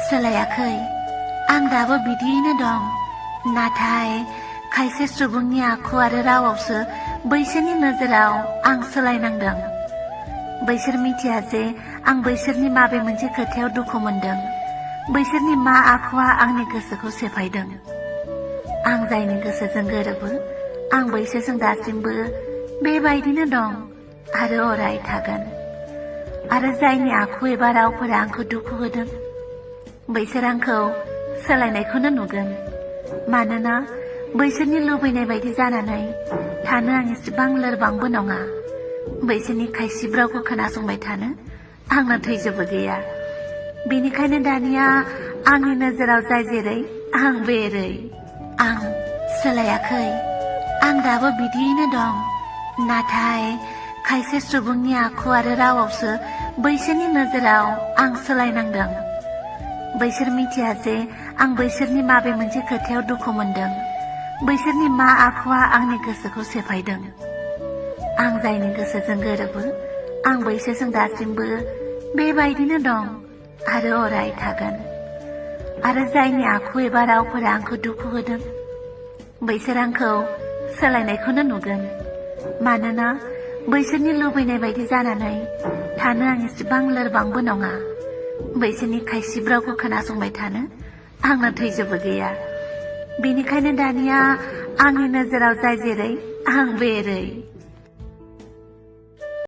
सोलायाखै। आं दाबो बिदियैनो दं। नाथाय खायसे सुबुंनि आखु आरो रावावसो बैसोरनि नोजोराव आं सोलायनांदों। बैसोर मिथिया जे आं बैसोरनि माबे मोनसे खोथायाव दुखु मोनदों। बैसोरनि मा आखुआ आंनि गोसोखौ सेफायदों। आं जायनि गोसोजों गोरोबो, आं बैसोरजों दासिमबो बेबायदिनो दं आरो अराय थागोन। आरो जायनि आखु एबा रावफोरा आंखौ दुखु होदों, बैसोर आंखौ सोलायनायखौनो नुगोन। मानोना बैसोरनि लुबैनाय बायदि जानानै थानो आं एसेबां लोरबांबो नङा। बैसोरनि खायसि रावखौ खोनासंबाय थानो आंना थैजोबो गैया। बेनिखायनो दानिया आंनि नोजोराव जाय जेरै आं बेरै। आं सोलायाखै। आं दाबो बिदियैनो दं। नाथाय खायसे सुबुंनि आखु आरो रावावसो बैसोरनि नोजोराव आं सोलायनांदों। बैसोर मिथिया जे आं बैसोरनि माबे मोनसे खोथायाव दुखु मोनदों। बैसोरनि मा आखुआ आंनि गोसोखौ सेफायदों। आं जायनि गोसोजों गोरोबो, आं बैसोरजों दासिमबो बेबायदिनो दं आरो अराय थागोन। आरो जायनि आखु एबा रावफोरा आंखौ दुखु होदों, बैसोर आंखौ सोलायनायखौनो नुगोन। मानोना बैसोरनि लुबैनाय बायदि जानानै थानो आं एसेबां लोरबांबो नङा। बैसोरनि खायसि रावखौ खोनासंबाय थानो आंना थैजोबो गैया। बेनिखायनो दानिया आंनि नोजोराव जाय जेरै आं बेरै।